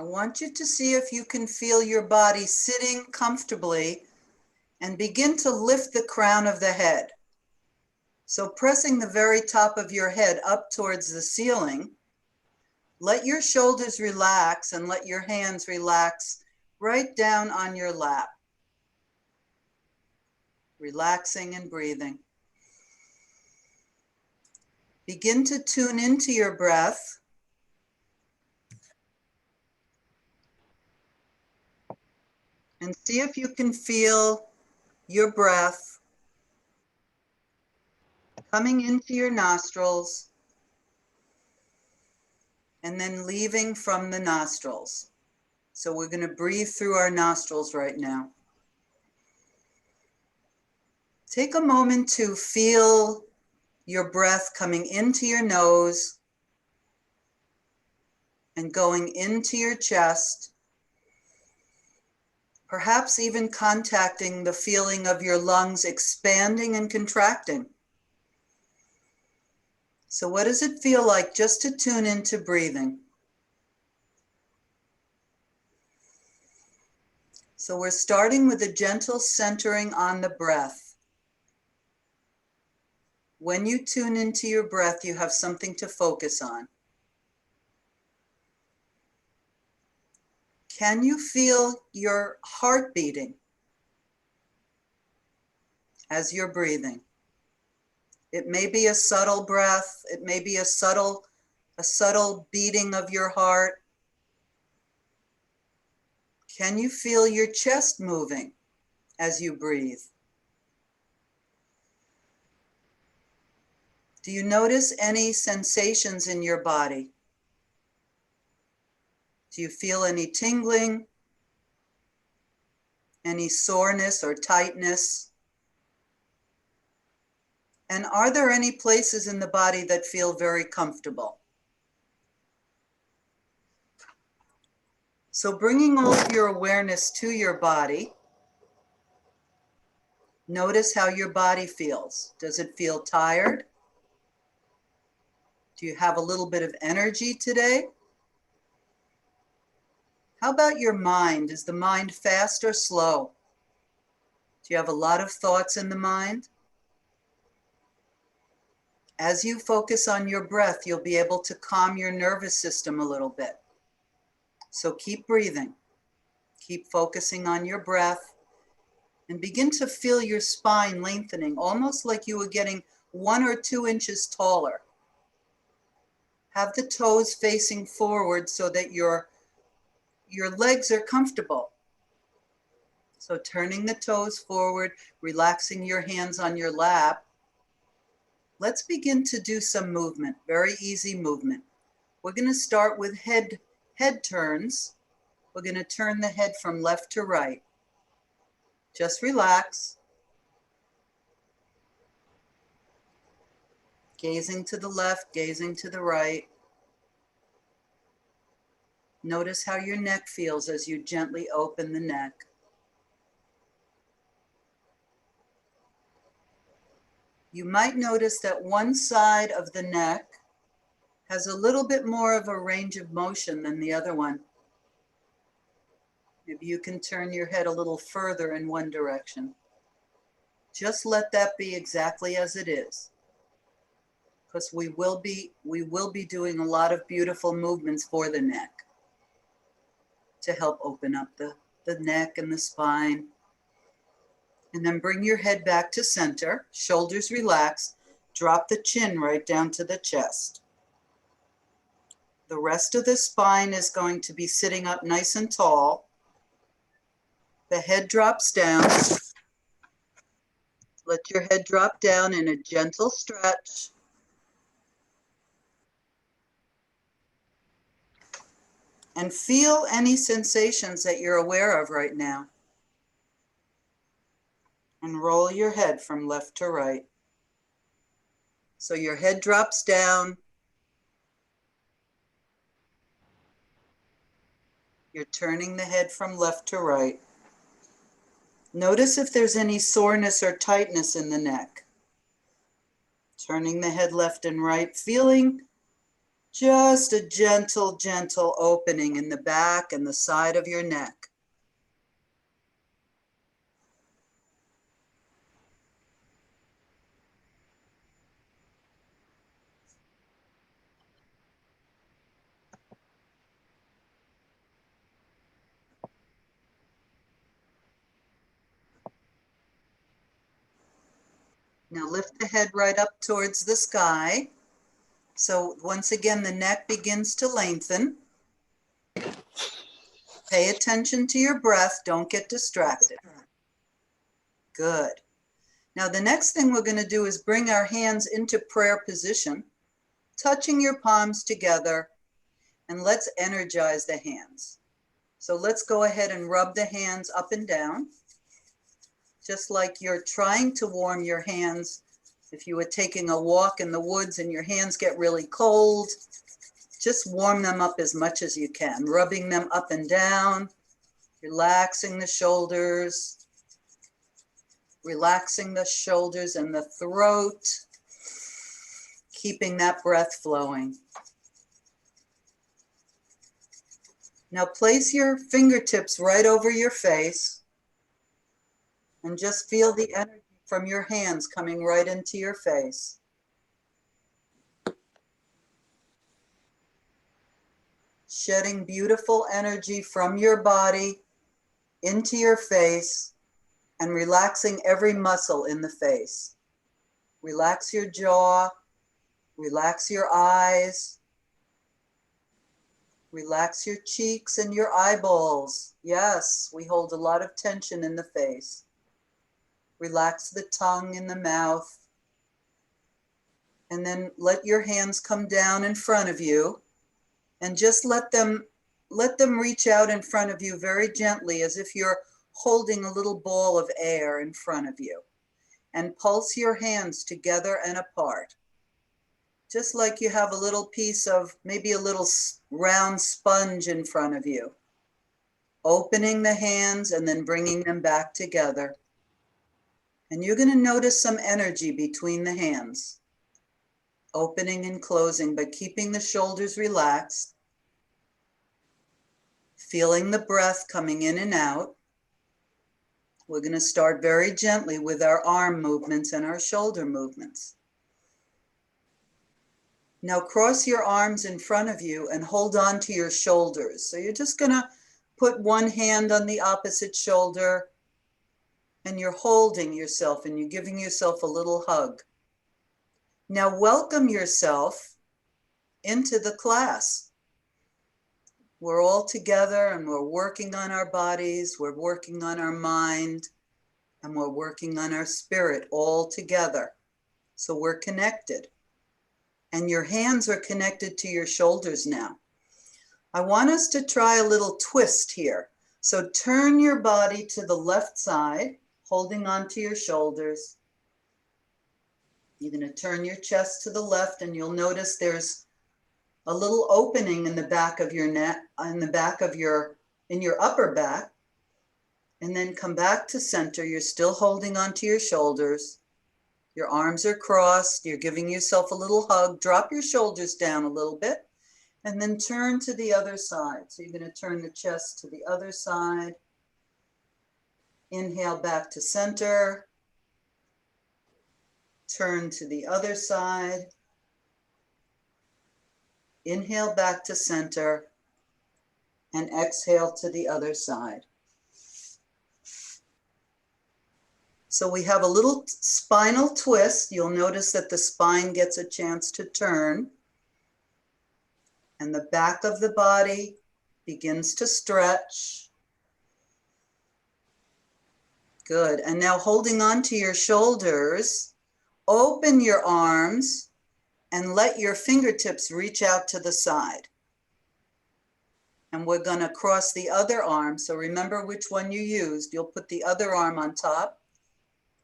I want you to see if you can feel your body sitting comfortably and begin to lift the crown of the head. So pressing the very top of your head up towards the ceiling, let your shoulders relax and let your hands relax right down on your lap. Relaxing and breathing. Begin to tune into your breath. And see if you can feel your breath coming into your nostrils and then leaving from the nostrils. So we're going to breathe through our nostrils right now. Take a moment to feel your breath coming into your nose and going into your chest, perhaps even contacting the feeling of your lungs expanding and contracting. So what does it feel like just to tune into breathing? So we're starting with a gentle centering on the breath. When you tune into your breath, you have something to focus on. Can you feel your heart beating as you're breathing? It may be a subtle breath. It may be a subtle beating of your heart. Can you feel your chest moving as you breathe? Do you notice any sensations in your body? Do you feel any tingling, any soreness or tightness? And are there any places in the body that feel very comfortable? So bringing all of your awareness to your body, notice how your body feels. Does it feel tired? Do you have a little bit of energy today? How about your mind? Is the mind fast or slow? Do you have a lot of thoughts in the mind? As you focus on your breath, you'll be able to calm your nervous system a little bit. So keep breathing. Keep focusing on your breath and begin to feel your spine lengthening, almost like you were getting 1 or 2 inches taller. Have the toes facing forward so that your legs are comfortable. So turning the toes forward, relaxing your hands on your lap. Let's begin to do some movement, very easy movement. We're going to start with head turns. We're going to turn the head from left to right. Just relax. Gazing to the left, gazing to the right. Notice how your neck feels as you gently open the neck. You might notice that one side of the neck has a little bit more of a range of motion than the other one. Maybe you can turn your head a little further in one direction. Just let that be exactly as it is, because we will be doing a lot of beautiful movements for the neck to help open up the neck and the spine. And then bring your head back to center, shoulders relaxed, drop the chin right down to the chest. The rest of the spine is going to be sitting up nice and tall. The head drops down. Let your head drop down in a gentle stretch. And feel any sensations that you're aware of right now. And roll your head from left to right. So your head drops down. You're turning the head from left to right. Notice if there's any soreness or tightness in the neck. Turning the head left and right, feeling Just a gentle, gentle opening in the back and the side of your neck. Now lift the head right up towards the sky. So once again, the neck begins to lengthen. Pay attention to your breath. Don't get distracted. Good. Now the next thing we're going to do is bring our hands into prayer position, touching your palms together, and let's energize the hands. So let's go ahead and rub the hands up and down, just like you're trying to warm your hands. If you were taking a walk in the woods and your hands get really cold, just warm them up as much as you can, rubbing them up and down, relaxing the shoulders, relaxing the shoulders and the throat, keeping that breath flowing. Now place your fingertips right over your face and just feel the energy from your hands coming right into your face. Shedding beautiful energy from your body into your face and relaxing every muscle in the face. Relax your jaw, relax your eyes, relax your cheeks and your eyeballs. Yes, we hold a lot of tension in the face. Relax the tongue in the mouth. And then let your hands come down in front of you and just let them reach out in front of you very gently, as if you're holding a little ball of air in front of you. And pulse your hands together and apart. Just like you have a little piece of, maybe a little round sponge in front of you. Opening the hands and then bringing them back together. And you're going to notice some energy between the hands. Opening and closing, but keeping the shoulders relaxed. Feeling the breath coming in and out. We're going to start very gently with our arm movements and our shoulder movements. Now cross your arms in front of you and hold on to your shoulders. So you're just going to put one hand on the opposite shoulder and you're holding yourself and you're giving yourself a little hug. Now welcome yourself into the class. We're all together and we're working on our bodies, we're working on our mind, and we're working on our spirit all together. So we're connected. And your hands are connected to your shoulders now. I want us to try a little twist here. So turn your body to the left side, holding onto your shoulders. You're going to turn your chest to the left and you'll notice there's a little opening in the back of your neck, in your upper back. And then come back to center. You're still holding onto your shoulders. Your arms are crossed. You're giving yourself a little hug. Drop your shoulders down a little bit and then turn to the other side. So you're going to turn the chest to the other side. Inhale back to center. Turn to the other side. Inhale back to center and exhale to the other side. So we have a little spinal twist. You'll notice that the spine gets a chance to turn and the back of the body begins to stretch. Good. And now holding on to your shoulders, open your arms and let your fingertips reach out to the side. And we're going to cross the other arm. So remember which one you used. You'll put the other arm on top,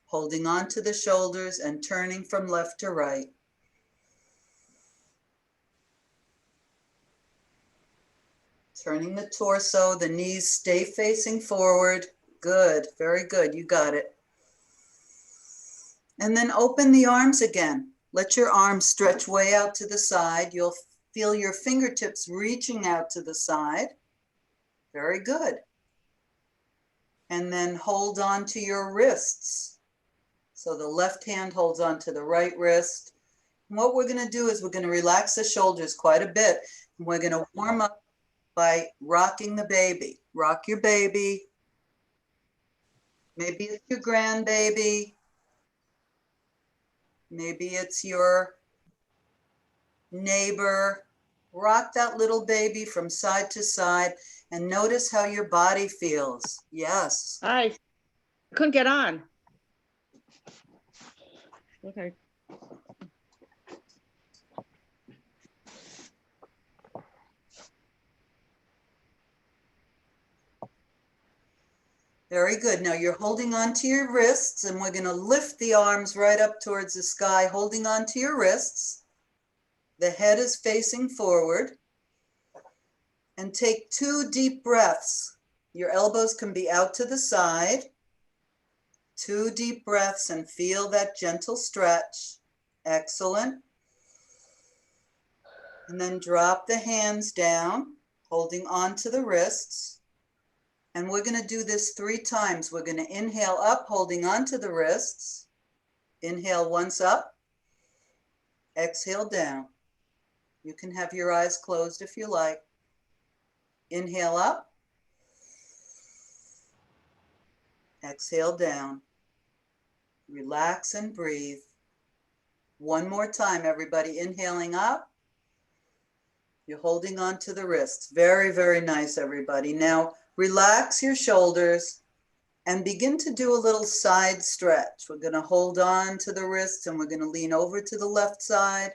holding on to the shoulders and turning from left to right. Turning the torso, the knees stay facing forward. Good, very good, you got it. And then open the arms again. Let your arms stretch way out to the side. You'll Feel your fingertips reaching out to the side. Very good. And then hold on to your wrists. So the left hand holds on to the right wrist. And what we're going to do is we're going to relax the shoulders quite a bit. And we're going to warm up by rocking the baby. Rock your baby. Maybe it's your grandbaby. Maybe it's your neighbor. Rock that little baby from side to side and notice how your body feels. Yes. I couldn't get on. Okay. Very good. Now you're holding on to your wrists and we're going to lift the arms right up towards the sky, holding on to your wrists. The head is facing forward. And take 2 deep breaths. Your elbows can be out to the side. 2 deep breaths and feel that gentle stretch. Excellent. And then drop the hands down, holding on to the wrists. And we're going to do this 3 times. We're going to inhale up, holding on to the wrists. Inhale once up. Exhale down. You can have your eyes closed if you like. Inhale up. Exhale down. Relax and breathe. One more time, everybody. Inhaling up. You're holding on to the wrists. Very, very nice, everybody. Now, relax your shoulders and begin to do a little side stretch. We're going to hold on to the wrists and we're going to lean over to the left side.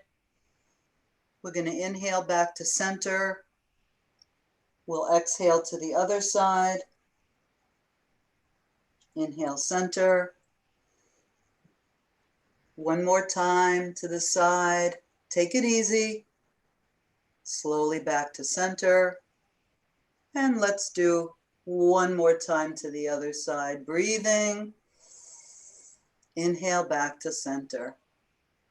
We're going to inhale back to center. We'll exhale to the other side. Inhale, center. One more time to the side. Take it easy. Slowly back to center. And let's do one more time to the other side. Breathing. Inhale back to center.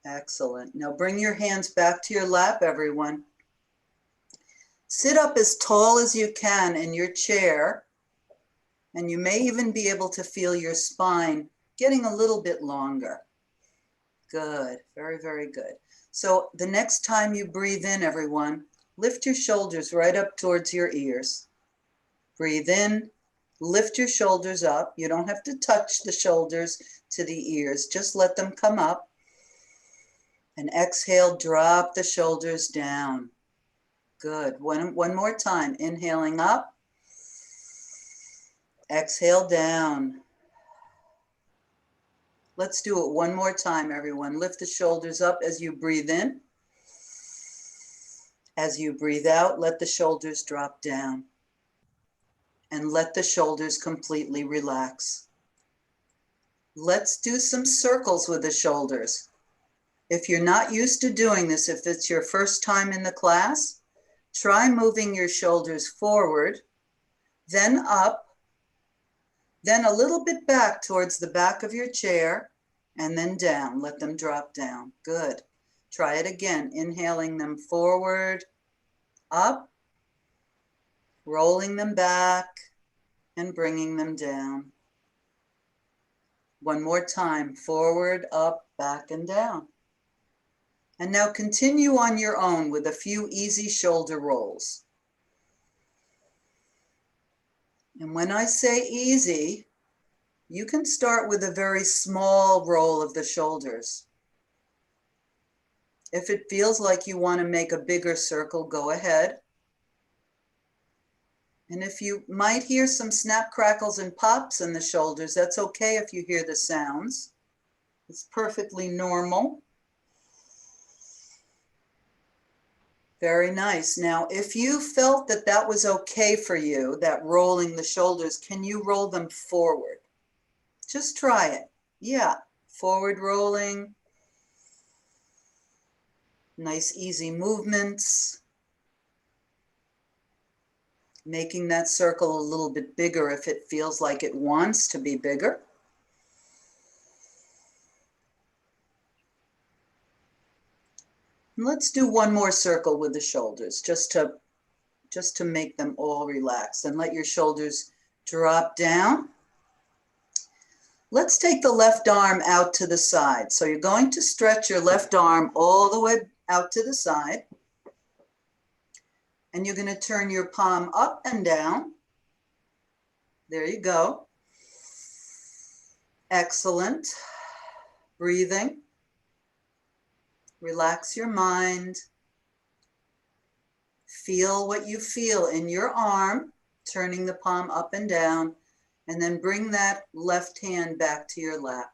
Excellent. Now bring your hands back to your lap, everyone. Sit up as tall as you can in your chair, and you may even be able to feel your spine getting a little bit longer. Good, very, very good. So the next time you breathe in, everyone, lift your shoulders right up towards your ears. Breathe in, lift your shoulders up. You don't have to touch the shoulders to the ears, just let them come up. And exhale, drop the shoulders down. Good. One more time. Inhaling up. Exhale down. Let's do it one more time, everyone. Lift the shoulders up as you breathe in. As you breathe out, let the shoulders drop down. And let the shoulders completely relax. Let's do some circles with the shoulders. If you're not used to doing this, if it's your first time in the class, try moving your shoulders forward, then up, then a little bit back towards the back of your chair, and then down. Let them drop down. Good. Try it again. Inhaling them forward, up, rolling them back, and bringing them down. One more time. Forward, up, back, and down. And now continue on your own with a few easy shoulder rolls. And when I say easy, you can start with a very small roll of the shoulders. If it feels like you want to make a bigger circle, go ahead. And if you might hear some snap, crackles, and pops in the shoulders, that's okay if you hear the sounds. It's perfectly normal. Very nice. Now, if you felt that that was okay for you, that rolling the shoulders, can you roll them forward? Just try it. Yeah, forward rolling. Nice, easy movements. Making that circle a little bit bigger if it feels like it wants to be bigger. And let's do one more circle with the shoulders, just to make them all relax, and let your shoulders drop down. Let's take the left arm out to the side. So you're going to stretch your left arm all the way out to the side. And you're going to turn your palm up and down. There you go. Excellent. Breathing. Relax your mind. Feel what you feel in your arm, turning the palm up and down, and then bring that left hand back to your lap.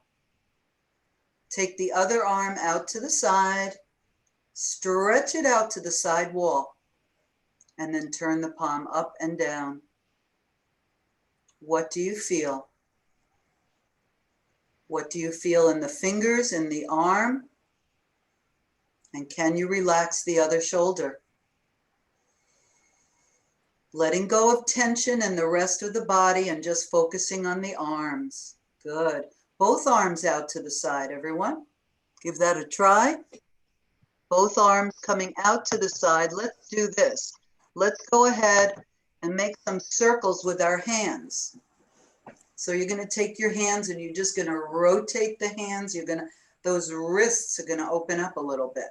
Take the other arm out to the side, stretch it out to the side wall, and then turn the palm up and down. What do you feel? What do you feel in the fingers, in the arm? And can you relax the other shoulder? Letting go of tension in the rest of the body and just focusing on the arms. Good. Both arms out to the side, everyone. Give that a try. Both arms coming out to the side. Let's do this. Let's go ahead and make some circles with our hands. So you're going to take your hands and you're just going to rotate the hands. Those wrists are going to open up a little bit.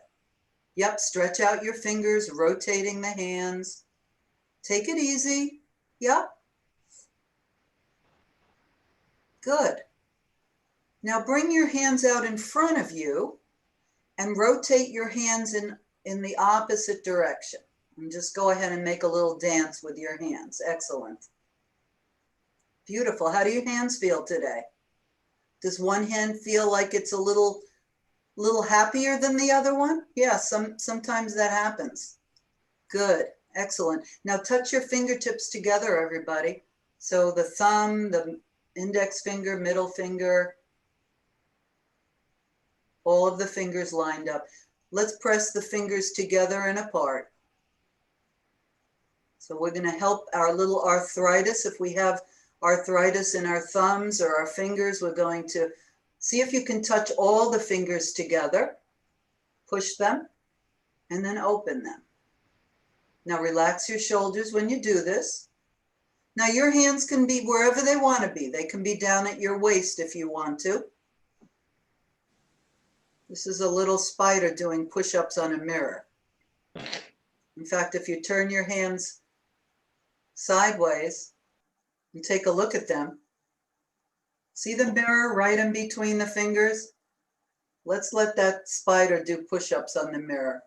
Yep, stretch out your fingers, rotating the hands. Take it easy. Yep. Good. Now bring your hands out in front of you and rotate your hands in the opposite direction. And just go ahead and make a little dance with your hands. Excellent. Beautiful. How do your hands feel today? Does one hand feel like it's a little happier than the other one? Yeah, sometimes that happens. Good. Excellent. Now touch your fingertips together, everybody. So the thumb, the index finger, middle finger, all of the fingers lined up. Let's press the fingers together and apart. So we're going to help our little arthritis. If we have arthritis in our thumbs or our fingers, we're going to see if you can touch all the fingers together, push them, and then open them. Now relax your shoulders when you do this. Now your hands can be wherever they want to be. They can be down at your waist if you want to. This is a little spider doing push-ups on a mirror. In fact, if you turn your hands sideways and take a look at them, see the mirror right in between the fingers? Let's let that spider do push-ups on the mirror.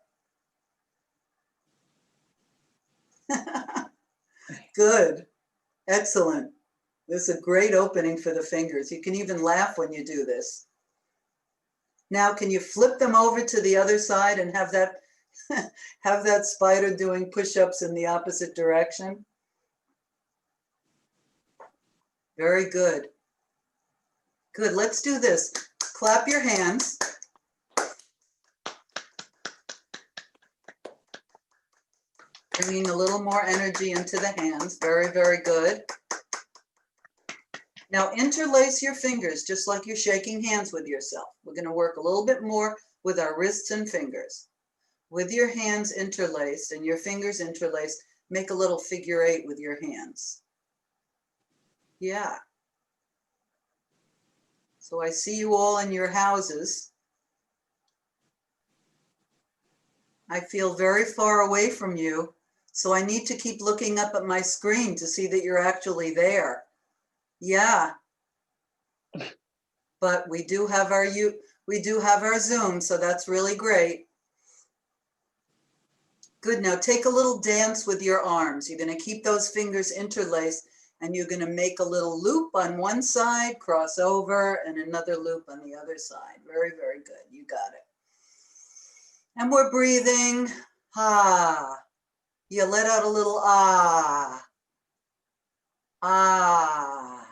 Good. Excellent. This is a great opening for the fingers. You can even laugh when you do this. Now, can you flip them over to the other side and have that spider doing push-ups in the opposite direction? Very good. Good. Let's do this. Clap your hands. Bringing a little more energy into the hands. Very, very good. Now interlace your fingers just like you're shaking hands with yourself. We're going to work a little bit more with our wrists and fingers. With your hands interlaced and your fingers interlaced, make a little figure 8 with your hands. Yeah. So I see you all in your houses. I feel very far away from you. So I need to keep looking up at my screen to see that you're actually there. Yeah. But we do have our Zoom, so that's really great. Good. Now take a little dance with your arms. You're going to keep those fingers interlaced and you're going to make a little loop on one side, cross over, and another loop on the other side. Very, very good. You got it. And we're breathing. Ah. You let out a little ah. Ah.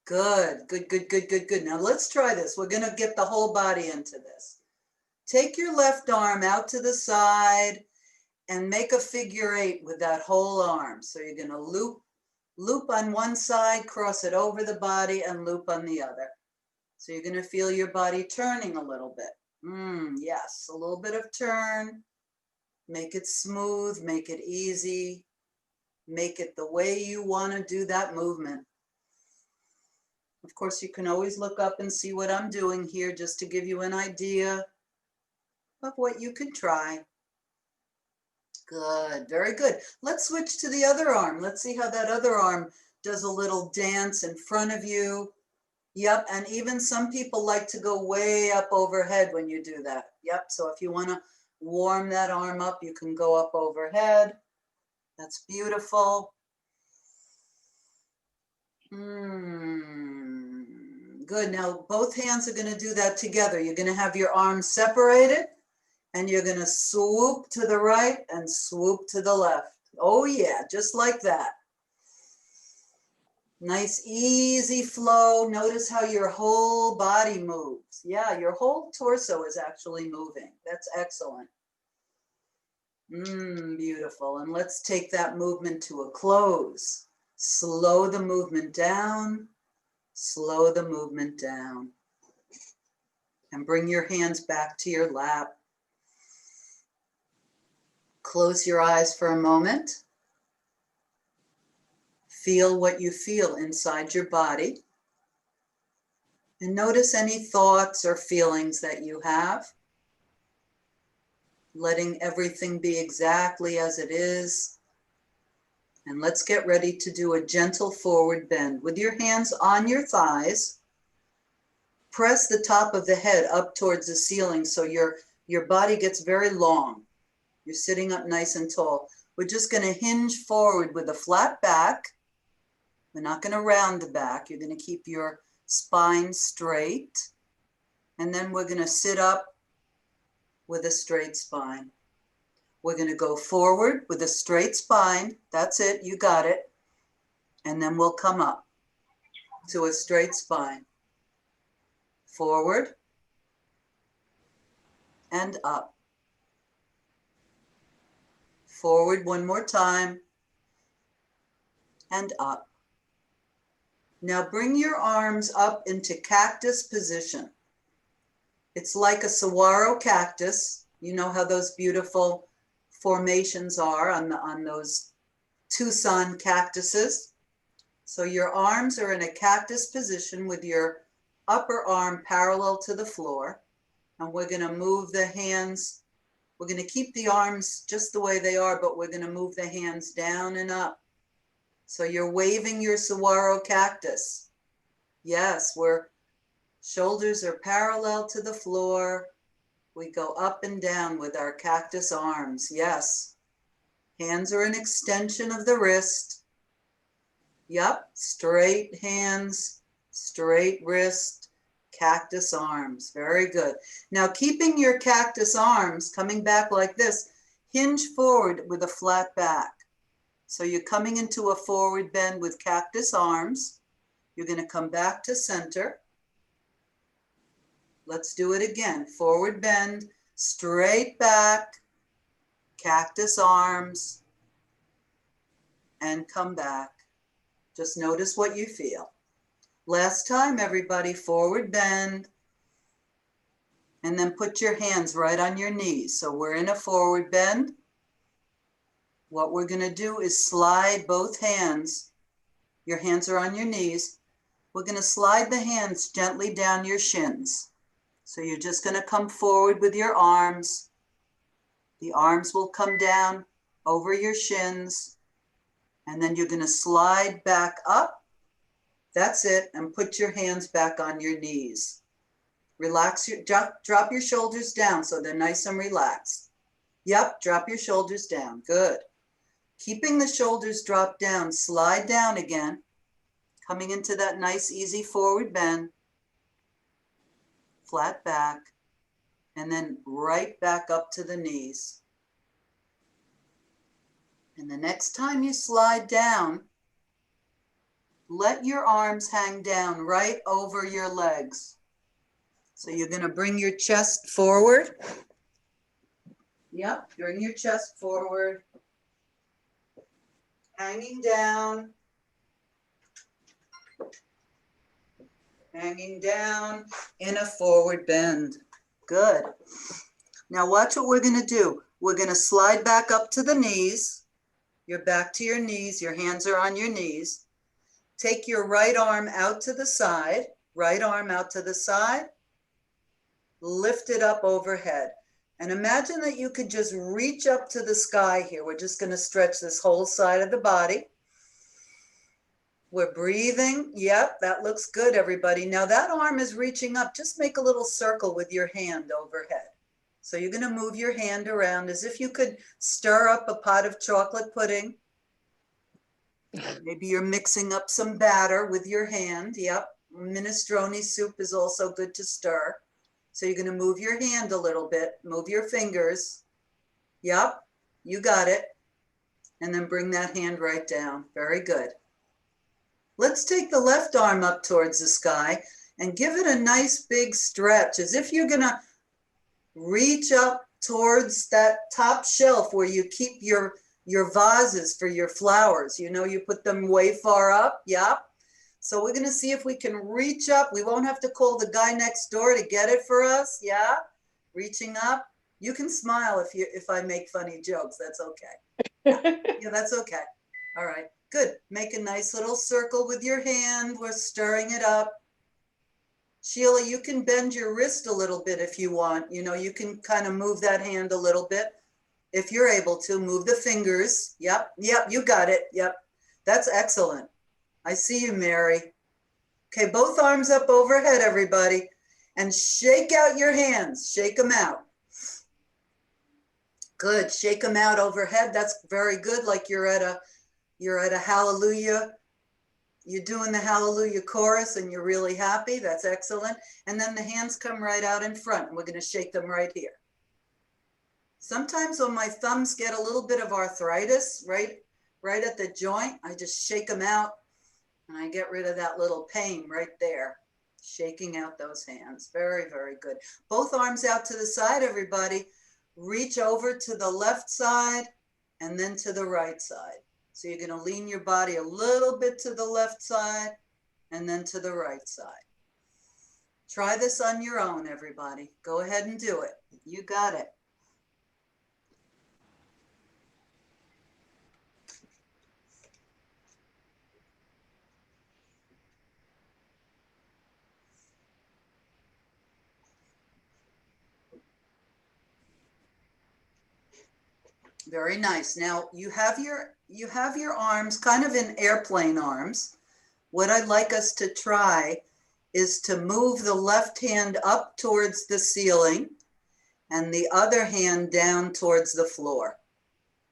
Good, good, good, good, good, good. Now let's try this. We're going to get the whole body into this. Take your left arm out to the side and make a figure 8 with that whole arm. So you're going to loop on one side, cross it over the body, and loop on the other. So you're going to feel your body turning a little bit. Yes, a little bit of turn. Make it smooth, make it easy. Make it the way you want to do that movement. Of course, you can always look up and see what I'm doing here just to give you an idea of what you can try. Good, very good. Let's switch to the other arm. Let's see how that other arm does a little dance in front of you. Yep, and even some people like to go way up overhead when you do that. Yep, so if you want to warm that arm up, you can go up overhead. That's beautiful. Good, now both hands are going to do that together. You're going to have your arms separated and you're going to swoop to the right and swoop to the left. Oh yeah, just like that. Nice, easy flow. Notice how your whole body moves. Yeah, your whole torso is actually moving. That's excellent. Beautiful. And let's take that movement to a close. Slow the movement down. Slow the movement down. And bring your hands back to your lap. Close your eyes for a moment. Feel what you feel inside your body. And notice any thoughts or feelings that you have. Letting everything be exactly as it is. And let's get ready to do a gentle forward bend. With your hands on your thighs, press the top of the head up towards the ceiling so your body gets very long. You're sitting up nice and tall. We're just going to hinge forward with a flat back. We're not going to round the back. You're going to keep your spine straight. And then we're going to sit up with a straight spine. We're going to go forward with a straight spine. That's it. You got it. And then we'll come up to a straight spine. Forward and up. Forward one more time and up. Now bring your arms up into cactus position. It's like a saguaro cactus. You know how those beautiful formations are on those Tucson cactuses. So your arms are in a cactus position with your upper arm parallel to the floor. And we're going to move the hands. We're going to keep the arms just the way they are, but we're going to move the hands down and up. So you're waving your saguaro cactus. Yes, shoulders are parallel to the floor. We go up and down with our cactus arms. Yes. Hands are an extension of the wrist. Yep. Straight hands, straight wrist, cactus arms. Very good. Now keeping your cactus arms coming back like this, hinge forward with a flat back. So you're coming into a forward bend with cactus arms. You're going to come back to center. Let's do it again. Forward bend, straight back, cactus arms, and come back. Just notice what you feel. Last time, everybody, forward bend, and then put your hands right on your knees. So we're in a forward bend. What we're going to do is slide both hands. Your hands are on your knees. We're going to slide the hands gently down your shins. So you're just going to come forward with your arms. The arms will come down over your shins. And then you're going to slide back up. That's it. And put your hands back on your knees. Relax drop your shoulders down so they're nice and relaxed. Yep, drop your shoulders down. Good. Keeping the shoulders dropped down, slide down again. Coming into that nice, easy forward bend. Flat back. And then right back up to the knees. And the next time you slide down, let your arms hang down right over your legs. So you're going to bring your chest forward. Yep, bring your chest forward. Hanging down. Hanging down in a forward bend. Good. Now watch what we're gonna do. We're gonna slide back up to the knees. You're back to your knees. Your hands are on your knees. Take your right arm out to the side. Right arm out to the side. Lift it up overhead. And imagine that you could just reach up to the sky here. We're just gonna stretch this whole side of the body. We're breathing. Yep, that looks good, everybody. Now that arm is reaching up. Just make a little circle with your hand overhead. So you're going to move your hand around as if you could stir up a pot of chocolate pudding. Maybe you're mixing up some batter with your hand. Yep, minestrone soup is also good to stir. So you're going to move your hand a little bit, move your fingers. Yep, you got it. And then bring that hand right down. Very good. Let's take the left arm up towards the sky and give it a nice big stretch as if you're going to reach up towards that top shelf where you keep your vases for your flowers. You know, you put them way far up. Yep. So we're going to see if we can reach up. We won't have to call the guy next door to get it for us. Yeah. Reaching up. You can smile if I make funny jokes. That's okay. Yeah, that's okay. All right. Good. Make a nice little circle with your hand. We're stirring it up. Sheila, you can bend your wrist a little bit if you want. You know, you can kind of move that hand a little bit. If you're able to, move the fingers. Yep, you got it. Yep, that's excellent. I see you, Mary. Okay, both arms up overhead, everybody. And shake out your hands. Shake them out. Good. Shake them out overhead. That's very good. Like you're at a hallelujah. You're doing the hallelujah chorus and you're really happy. That's excellent. And then the hands come right out in front and we're going to shake them right here. Sometimes when my thumbs get a little bit of arthritis right at the joint, I just shake them out and I get rid of that little pain right there. Shaking out those hands. Very, very good. Both arms out to the side, everybody. Reach over to the left side and then to the right side. So you're going to lean your body a little bit to the left side and then to the right side. Try this on your own, everybody. Go ahead and do it. You got it. Very nice. Now you have your arms kind of in airplane arms. What I'd like us to try is to move the left hand up towards the ceiling and the other hand down towards the floor.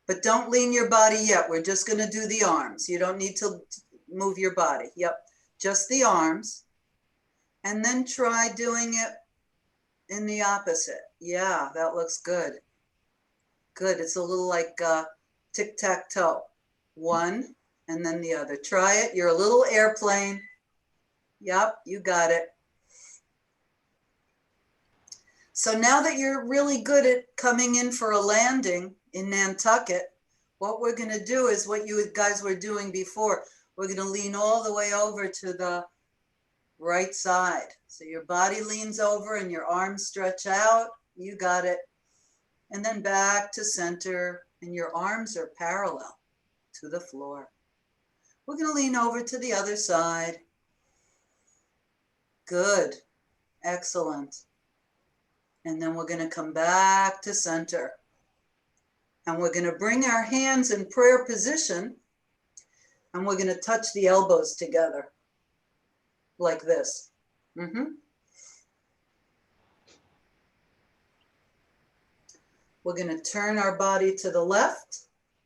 But don't lean your body yet. We're just going to do the arms. You don't need to move your body. Yep, just the arms. And then try doing it in the opposite. Yeah, that looks good. Good. It's a little like tic-tac-toe. One and then the other. Try it. You're a little airplane. Yep, you got it. So now that you're really good at coming in for a landing in Nantucket, what we're going to do is what you guys were doing before. We're going to lean all the way over to the right side. So your body leans over and your arms stretch out. You got it. And then back to center and your arms are parallel to the floor. We're going to lean over to the other side. Good. Excellent. And then we're going to come back to center. And we're going to bring our hands in prayer position and we're going to touch the elbows together like this. We're going to turn our body to the left,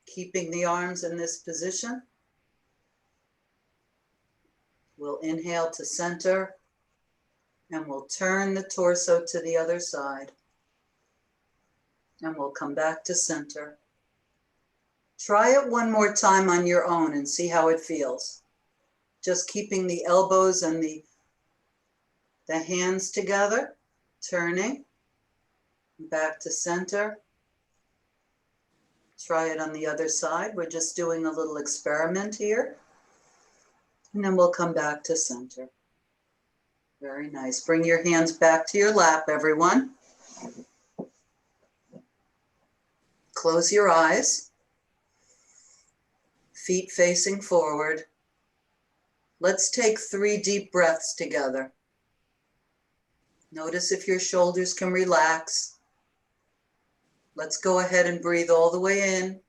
keeping the arms in this position. We'll inhale to center and we'll turn the torso to the other side. And we'll come back to center. Try it one more time on your own and see how it feels. Just keeping the elbows and the hands together, turning back to center. Try it on the other side. We're just doing a little experiment here. And then we'll come back to center. Very nice. Bring your hands back to your lap, everyone. Close your eyes. Feet facing forward. Let's take 3 deep breaths together. Notice if your shoulders can relax. Let's go ahead and breathe all the way in,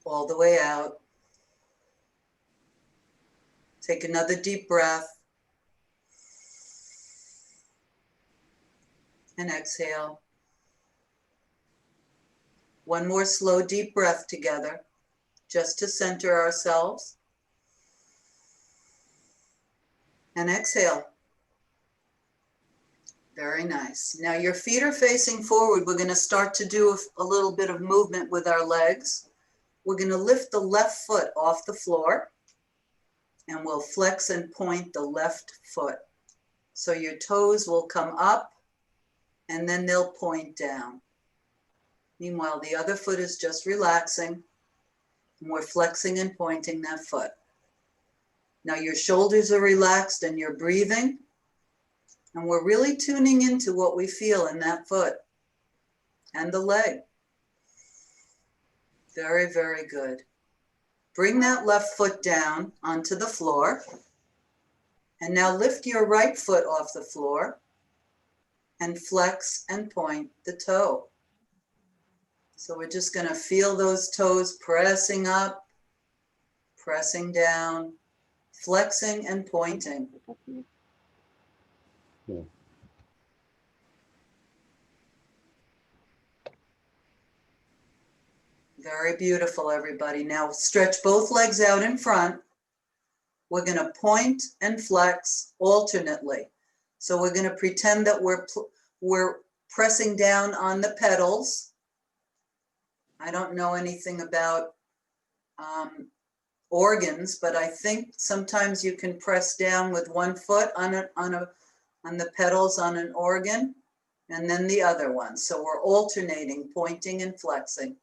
all the way out. Take another deep breath. And exhale. One more slow, deep breath together, just to center ourselves. And exhale. Very nice. Now your feet are facing forward. We're going to start to do a little bit of movement with our legs. We're going to lift the left foot off the floor, and we'll flex and point the left foot. So your toes will come up, and then they'll point down. Meanwhile, the other foot is just relaxing, and we're flexing and pointing that foot. Now your shoulders are relaxed and you're breathing, and we're really tuning into what we feel in that foot and the leg. Very, very good. Bring that left foot down onto the floor, and now lift your right foot off the floor and flex and point the toe. So we're just going to feel those toes pressing up, pressing down, flexing and pointing. Yeah. Very beautiful, everybody. Now stretch both legs out in front. We're going to point and flex alternately. So we're going to pretend that we're pressing down on the pedals. I don't know anything about organs, but I think sometimes you can press down with one foot on the pedals on an organ, and then the other one. So we're alternating, pointing and flexing.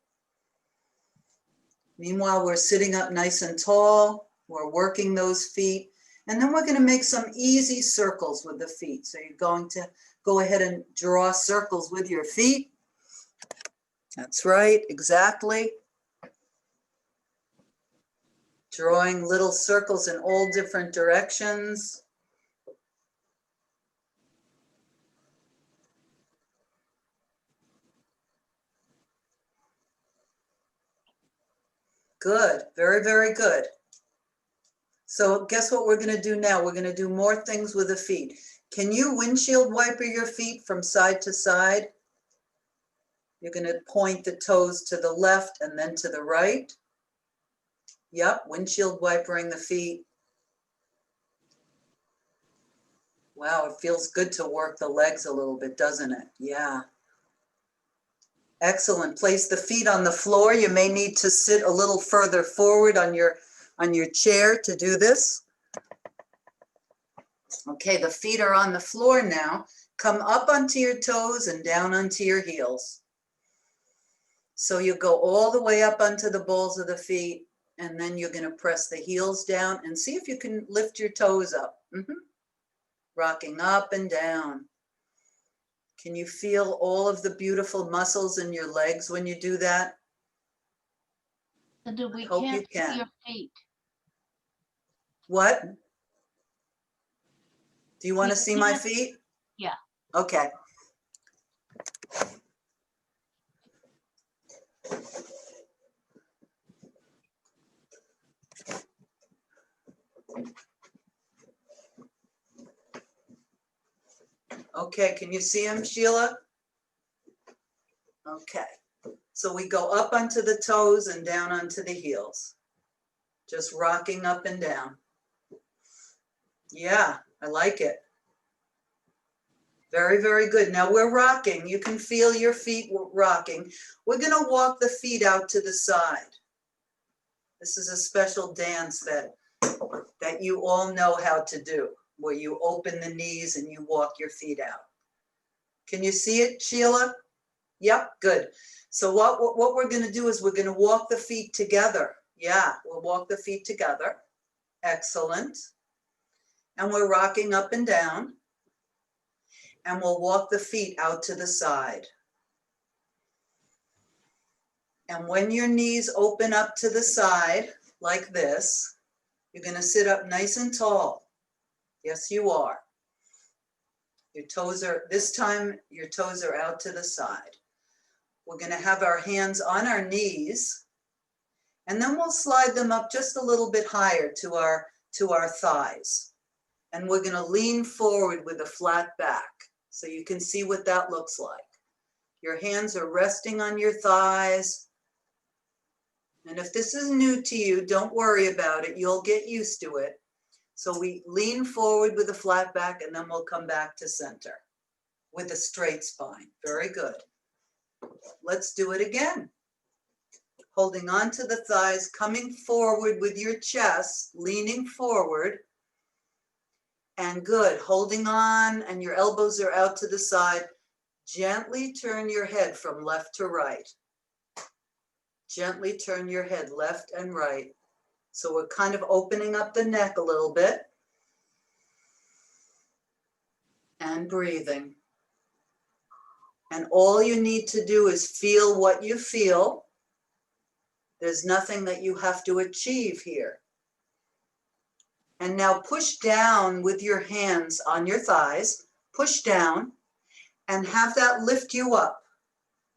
Meanwhile, we're sitting up nice and tall. We're working those feet. And then we're going to make some easy circles with the feet. So you're going to go ahead and draw circles with your feet. That's right, exactly. Drawing little circles in all different directions. Good, very, very good. So guess what we're going to do now? We're going to do more things with the feet. Can you windshield wiper your feet from side to side? You're going to point the toes to the left and then to the right. Yep, windshield wipering the feet. Wow, it feels good to work the legs a little bit, doesn't it? Yeah. Excellent. Place the feet on the floor. You may need to sit a little further forward on your chair to do this. Okay, the feet are on the floor now. Come up onto your toes and down onto your heels. So you go all the way up onto the balls of the feet, and then you're going to press the heels down and see if you can lift your toes up. Rocking up and down. Can you feel all of the beautiful muscles in your legs when you do that? Linda, we Hope you can't can. see your feet. What? Do you want to We see my can't- feet? Yeah. Okay. Okay, can you see them, Sheila? Okay, so we go up onto the toes and down onto the heels. Just rocking up and down. Yeah, I like it. Very, very good. Now we're rocking. You can feel your feet rocking. We're going to walk the feet out to the side. This is a special dance that you all know how to do, where you open the knees and you walk your feet out. Can you see it, Sheila? Yep, good. So what we're going to do is we're going to walk the feet together. Yeah, we'll walk the feet together. Excellent. And we're rocking up and down. And we'll walk the feet out to the side. And when your knees open up to the side like this, you're going to sit up nice and tall. Yes, you are. Your toes are, this time your toes are out to the side. We're going to have our hands on our knees, and then we'll slide them up just a little bit higher to our thighs. And we're going to lean forward with a flat back so you can see what that looks like. Your hands are resting on your thighs. And if this is new to you, don't worry about it. You'll get used to it. So we lean forward with a flat back, and then we'll come back to center with a straight spine. Very good. Let's do it again. Holding on to the thighs, coming forward with your chest, leaning forward. And good, holding on, and your elbows are out to the side. Gently turn your head from left to right. Gently turn your head left and right. So we're kind of opening up the neck a little bit. And breathing. And all you need to do is feel what you feel. There's nothing that you have to achieve here. And now push down with your hands on your thighs. Push down and have that lift you up.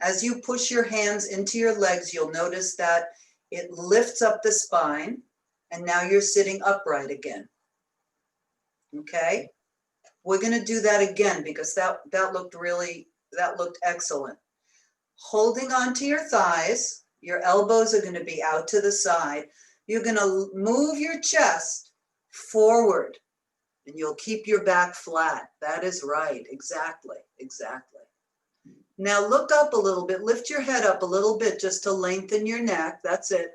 As you push your hands into your legs, you'll notice that it lifts up the spine, and now you're sitting upright again. Okay? We're going to do that again because that looked excellent. Holding on to your thighs, your elbows are going to be out to the side. You're going to move your chest forward, and you'll keep your back flat. That is right. Exactly. Exactly. Now look up a little bit, lift your head up a little bit just to lengthen your neck. That's it.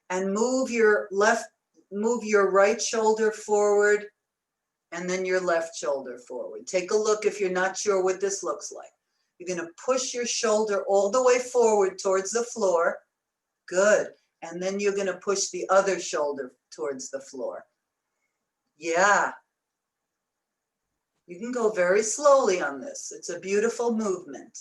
And move your right shoulder forward, and then your left shoulder forward. Take a look if you're not sure what this looks like. You're going to push your shoulder all the way forward towards the floor. Good. And then you're going to push the other shoulder towards the floor. Yeah. You can go very slowly on this. It's a beautiful movement.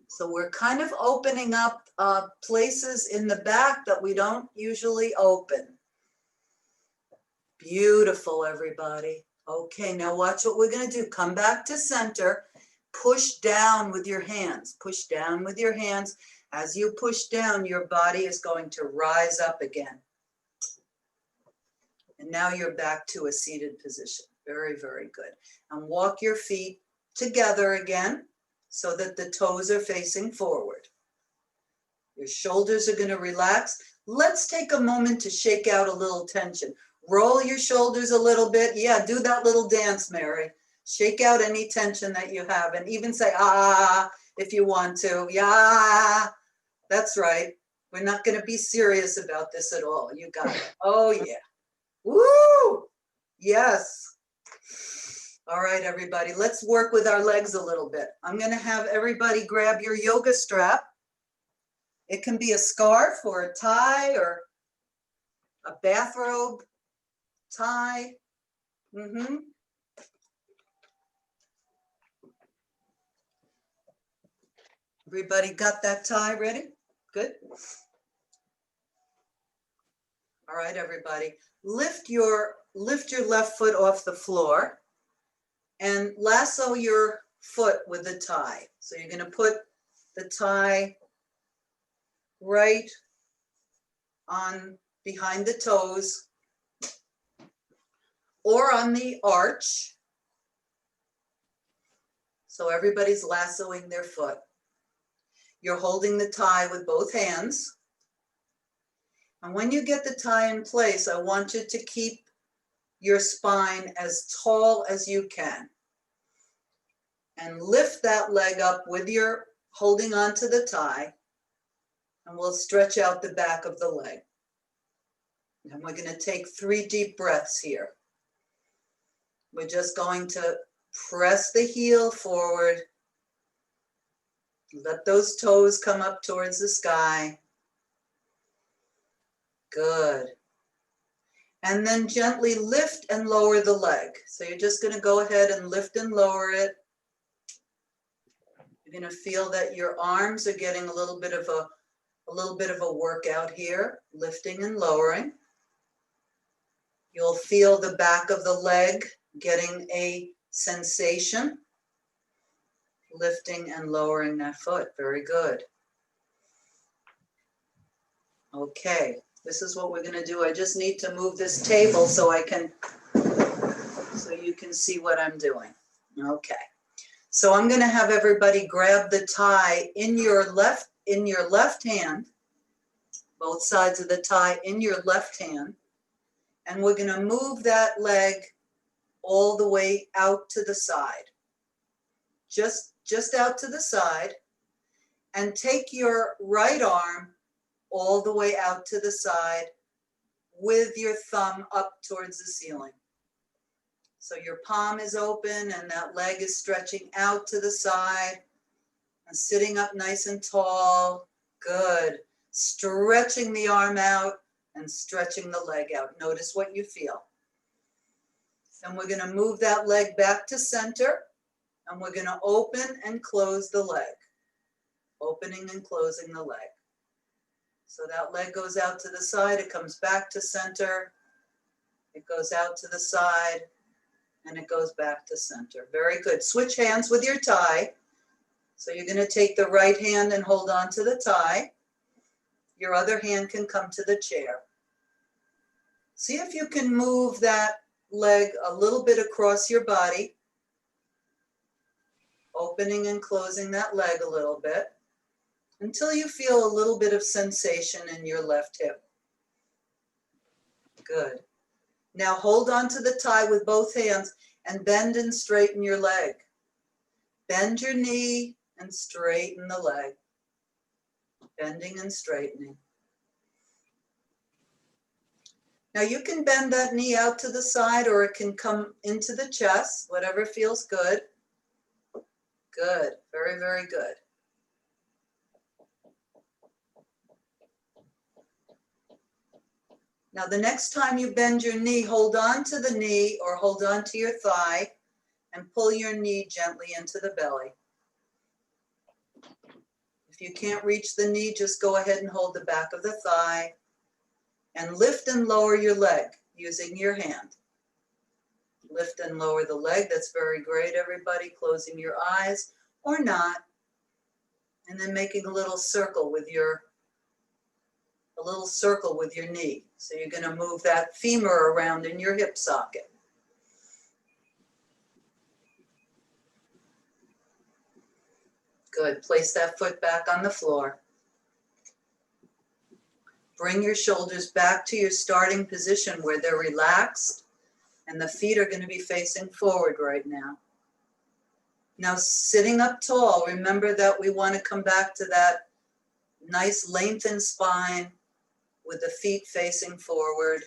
So we're kind of opening up places in the back that we don't usually open. Beautiful, everybody. Okay, now watch what we're going to do. Come back to center. Push down with your hands. Push down with your hands. As you push down, your body is going to rise up again. And now you're back to a seated position. Very, very good. And walk your feet together again, so that the toes are facing forward. Your shoulders are going to relax. Let's take a moment to shake out a little tension. Roll your shoulders a little bit. Yeah, do that little dance, Mary. Shake out any tension that you have, and even say, ah, if you want to. Yeah, that's right. We're not going to be serious about this at all. You got it. Oh, yeah. Woo! Yes. All right, everybody, let's work with our legs a little bit. I'm going to have everybody grab your yoga strap. It can be a scarf or a tie or a bathrobe tie. Everybody got that tie ready? Good. All right, everybody, lift your left foot off the floor and lasso your foot with the tie. So you're going to put the tie right on behind the toes or on the arch. So everybody's lassoing their foot. You're holding the tie with both hands. And when you get the tie in place, I want you to keep your spine as tall as you can. And lift that leg up with your holding onto the tie. And we'll stretch out the back of the leg. And we're going to take 3 deep breaths here. We're just going to press the heel forward. Let those toes come up towards the sky. Good. And then gently lift and lower the leg. So you're just gonna go ahead and lift and lower it. You're gonna feel that your arms are getting a little bit of a workout here, lifting and lowering. You'll feel the back of the leg getting a sensation, lifting and lowering that foot. Very good. Okay, this is what we're gonna do. I just need to move this table so you can see what I'm doing. Okay, so I'm gonna have everybody grab the tie in your left hand, both sides of the tie in your left hand, and we're gonna move that leg all the way out to the side. Just out to the side, and take your right arm all the way out to the side with your thumb up towards the ceiling. So your palm is open and that leg is stretching out to the side and sitting up nice and tall. Good. Stretching the arm out and stretching the leg out. Notice what you feel. Then we're going to move that leg back to center, and we're going to open and close the leg. Opening and closing the leg. So that leg goes out to the side, it comes back to center, it goes out to the side, and it goes back to center. Very good. Switch hands with your tie. So you're going to take the right hand and hold on to the tie. Your other hand can come to the chair. See if you can move that leg a little bit across your body, opening and closing that leg a little bit, until you feel a little bit of sensation in your left hip. Good. Now hold on to the tie with both hands and bend and straighten your leg. Bend your knee and straighten the leg. Bending and straightening. Now you can bend that knee out to the side, or it can come into the chest, whatever feels good. Good. Very, very good. Now the next time you bend your knee, hold on to the knee or hold on to your thigh and pull your knee gently into the belly. If you can't reach the knee, just go ahead and hold the back of the thigh and lift and lower your leg using your hand. Lift and lower the leg. That's very great, everybody. Closing your eyes or not. And then making a little circle with your knee. So you're going to move that femur around in your hip socket. Good. Place that foot back on the floor. Bring your shoulders back to your starting position where they're relaxed, and the feet are going to be facing forward right now. Now sitting up tall, remember that we want to come back to that nice lengthened spine with the feet facing forward.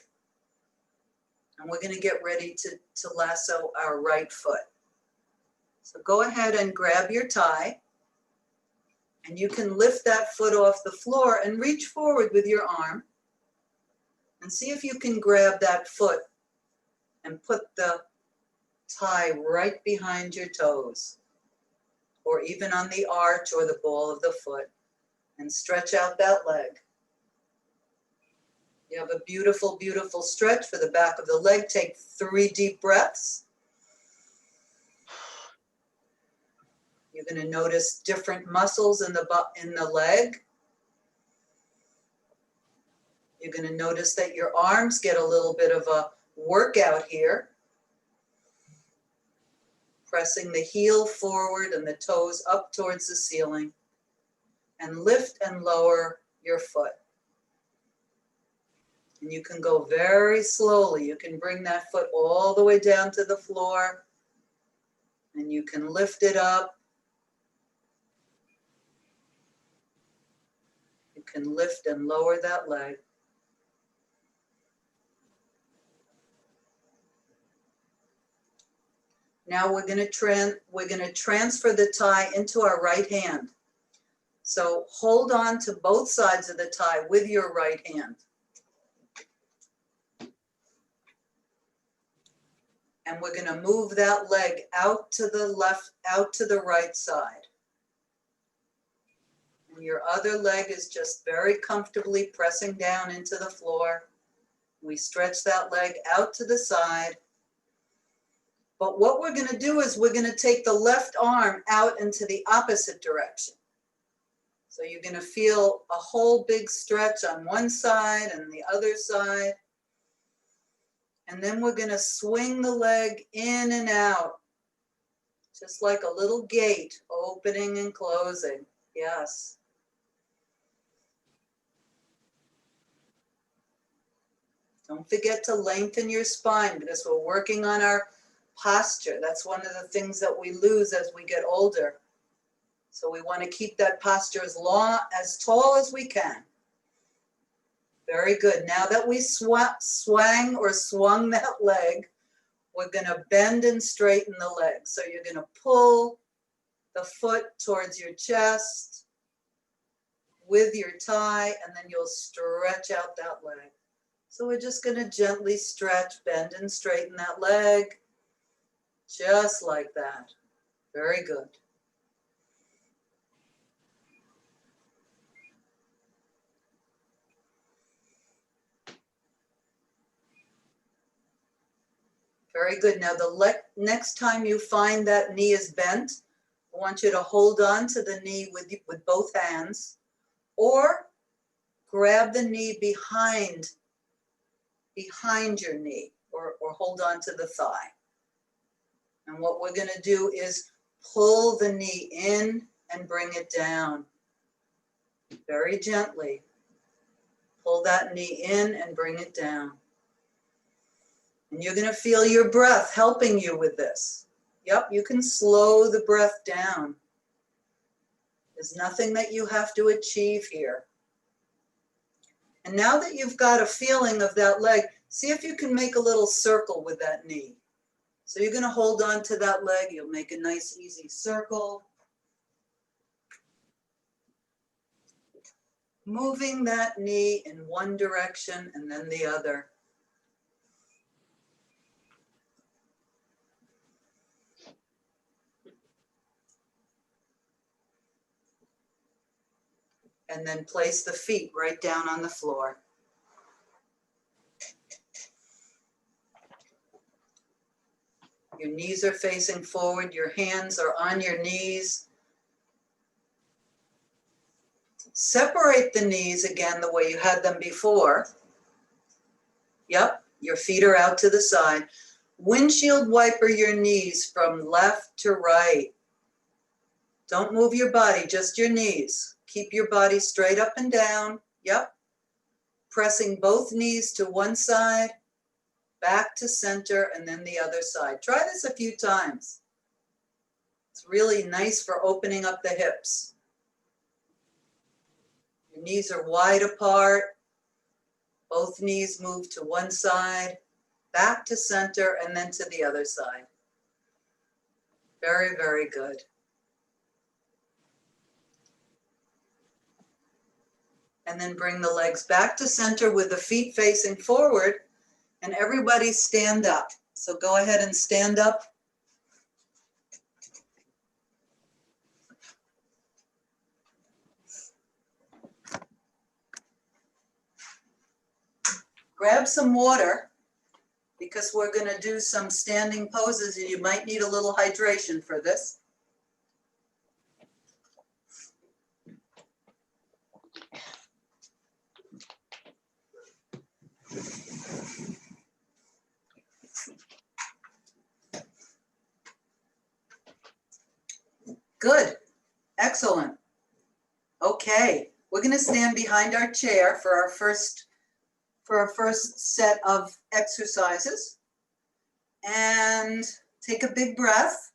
And we're going to get ready to lasso our right foot. So go ahead and grab your tie, and you can lift that foot off the floor and reach forward with your arm and see if you can grab that foot and put the tie right behind your toes, or even on the arch or the ball of the foot, and stretch out that leg. You have a beautiful, beautiful stretch for the back of the leg. Take 3 deep breaths. You're going to notice different muscles in the leg. You're going to notice that your arms get a little bit of a workout here. Pressing the heel forward and the toes up towards the ceiling. And lift and lower your foot. And you can go very slowly. You can bring that foot all the way down to the floor. And you can lift it up. You can lift and lower that leg. Now we're going to transfer the tie into our right hand. So hold on to both sides of the tie with your right hand. And we're gonna move that leg out to the left, out to the right side. And your other leg is just very comfortably pressing down into the floor. We stretch that leg out to the side. But what we're gonna do is we're gonna take the left arm out into the opposite direction. So you're gonna feel a whole big stretch on one side and the other side. And then we're gonna swing the leg in and out, just like a little gate, opening and closing. Yes. Don't forget to lengthen your spine because we're working on our posture. That's one of the things that we lose as we get older. So we want to keep that posture as long, as tall as we can. Very good. Now that we swung that leg, we're going to bend and straighten the leg. So you're going to pull the foot towards your chest with your thigh, and then you'll stretch out that leg. So we're just going to gently stretch, bend, and straighten that leg, just like that. Very good. Very good. Now the next time you find that knee is bent, I want you to hold on to the knee with both hands, or grab the knee behind your knee, or hold on to the thigh. And what we're going to do is pull the knee in and bring it down. Very gently. Pull that knee in and bring it down. And you're going to feel your breath helping you with this. Yep, you can slow the breath down. There's nothing that you have to achieve here. And now that you've got a feeling of that leg, see if you can make a little circle with that knee. So you're going to hold on to that leg. You'll make a nice, easy circle. Moving that knee in one direction and then the other. And then place the feet right down on the floor. Your knees are facing forward, your hands are on your knees. Separate the knees again the way you had them before. Yep, your feet are out to the side. Windshield wiper your knees from left to right. Don't move your body, just your knees. Keep your body straight up and down. Yep. Pressing both knees to one side, back to center, and then the other side. Try this a few times. It's really nice for opening up the hips. Your knees are wide apart. Both knees move to one side, back to center, and then to the other side. Very, very good. And then bring the legs back to center with the feet facing forward, and everybody stand up. So go ahead and stand up. Grab some water because we're going to do some standing poses and you might need a little hydration for this. Good. Excellent. Okay, we're going to stand behind our chair for our first set of exercises. And take a big breath.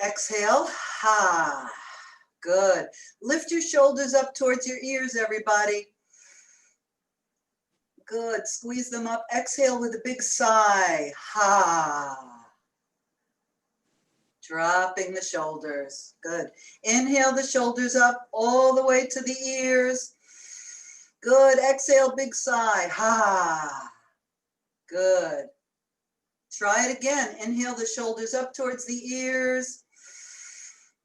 Exhale. Ha. Good. Lift your shoulders up towards your ears, everybody. Good. Squeeze them up. Exhale with a big sigh. Ha. Dropping the shoulders. Good. Inhale the shoulders up all the way to the ears. Good. Exhale, big sigh. Ha. Good. Try it again. Inhale the shoulders up towards the ears.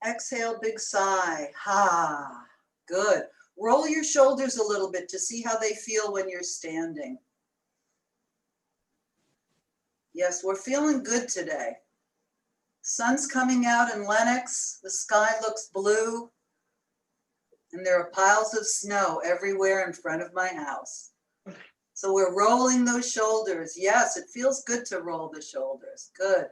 Exhale, big sigh. Ha. Good. Roll your shoulders a little bit to see how they feel when you're standing. Yes, we're feeling good today. Sun's coming out in Lenox. The sky looks blue. And there are piles of snow everywhere in front of my house. So we're rolling those shoulders. Yes, it feels good to roll the shoulders. Good.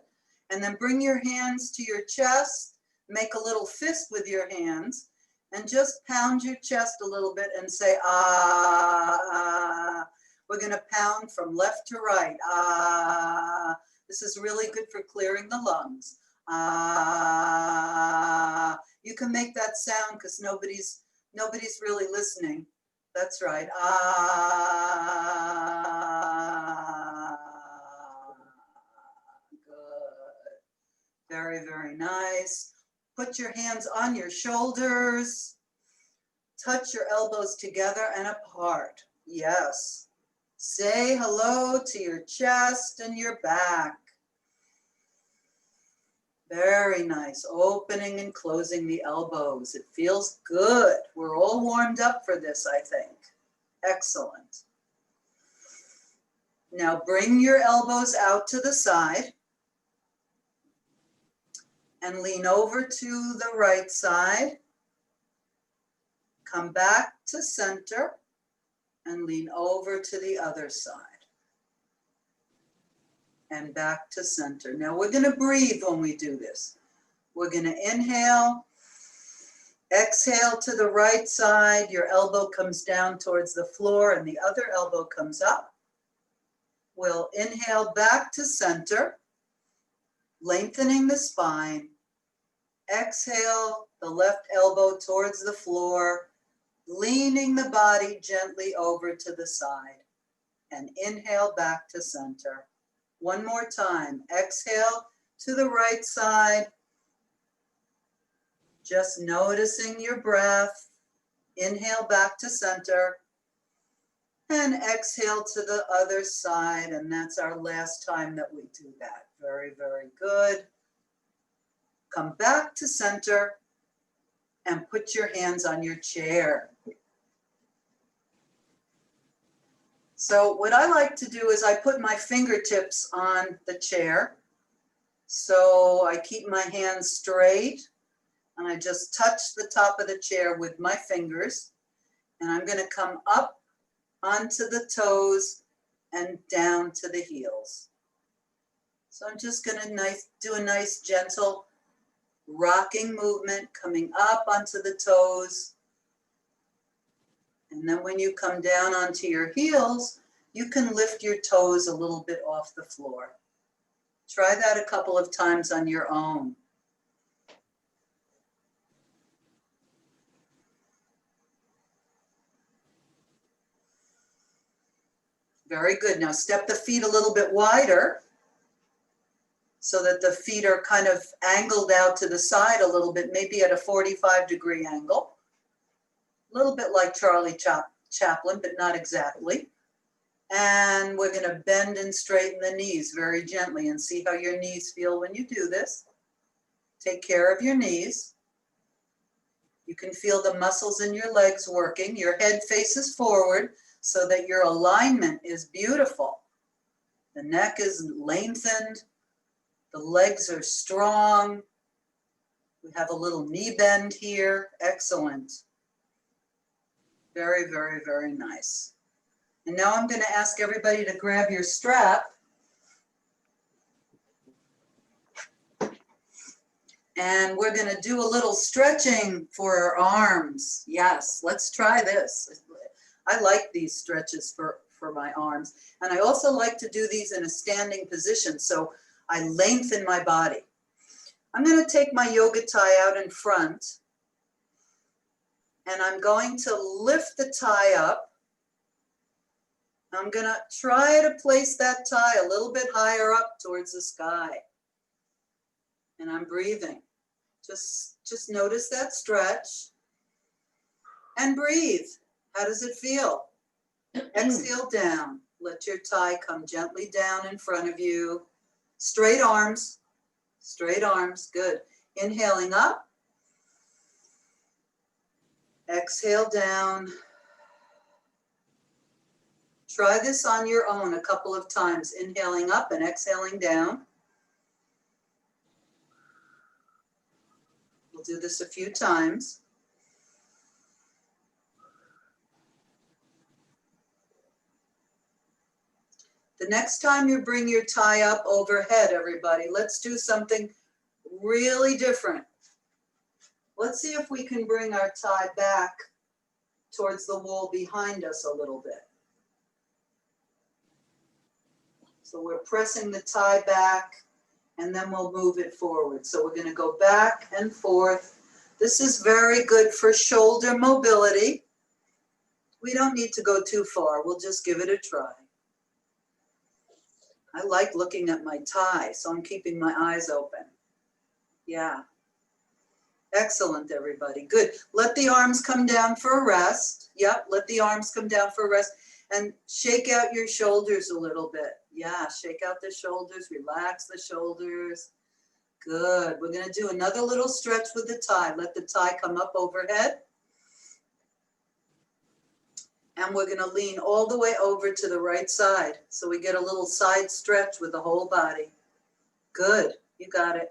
And then bring your hands to your chest. Make a little fist with your hands. And just pound your chest a little bit and say, ah, ah. We're going to pound from left to right. Ah. This is really good for clearing the lungs. Ah. You can make that sound because nobody's really listening. That's right. Ah. Good. Very, very nice. Put your hands on your shoulders. Touch your elbows together and apart. Yes. Say hello to your chest and your back. Very nice. Opening and closing the elbows. It feels good. We're all warmed up for this, I think. Excellent. Now bring your elbows out to the side and lean over to the right side. Come back to center and lean over to the other side. And back to center. Now we're going to breathe when we do this. We're going to inhale, exhale to the right side. Your elbow comes down towards the floor and the other elbow comes up. We'll inhale back to center, lengthening the spine. Exhale, the left elbow towards the floor, leaning the body gently over to the side. And inhale back to center. One more time. Exhale to the right side. Just noticing your breath. Inhale back to center. And exhale to the other side. And that's our last time that we do that. Very, very good. Come back to center and put your hands on your chair. So what I like to do is I put my fingertips on the chair. So I keep my hands straight and I just touch the top of the chair with my fingers. And I'm going to come up onto the toes and down to the heels. So I'm just going to do a nice gentle rocking movement coming up onto the toes. And then when you come down onto your heels, you can lift your toes a little bit off the floor. Try that a couple of times on your own. Very good. Now step the feet a little bit wider so that the feet are kind of angled out to the side a little bit, maybe at a 45-degree angle. A little bit like Charlie Chaplin, but not exactly. And we're going to bend and straighten the knees very gently and see how your knees feel when you do this. Take care of your knees. You can feel the muscles in your legs working. Your head faces forward so that your alignment is beautiful. The neck is lengthened. The legs are strong. We have a little knee bend here. Excellent. Very, very, very nice. And now I'm going to ask everybody to grab your strap. And we're going to do a little stretching for our arms. Yes, let's try this. I like these stretches for my arms. And I also like to do these in a standing position, so I lengthen my body. I'm going to take my yoga tie out in front. And I'm going to lift the tie up. I'm going to try to place that tie a little bit higher up towards the sky. And I'm breathing. Just notice that stretch. And breathe. How does it feel? Exhale down. Let your tie come gently down in front of you. Straight arms, good. Inhaling up. Exhale down. Try this on your own a couple of times, inhaling up and exhaling down. We'll do this a few times. The next time you bring your tie up overhead, everybody, let's do something really different. Let's see if we can bring our tie back towards the wall behind us a little bit. So we're pressing the tie back and then we'll move it forward. So we're going to go back and forth. This is very good for shoulder mobility. We don't need to go too far. We'll just give it a try. I like looking at my tie, so I'm keeping my eyes open. Yeah. Excellent, everybody. Good. Let the arms come down for a rest. Yep, let the arms come down for a rest. And shake out your shoulders a little bit. Yeah, shake out the shoulders, relax the shoulders. Good. We're going to do another little stretch with the tie. Let the tie come up overhead. And we're going to lean all the way over to the right side. So we get a little side stretch with the whole body. Good. You got it.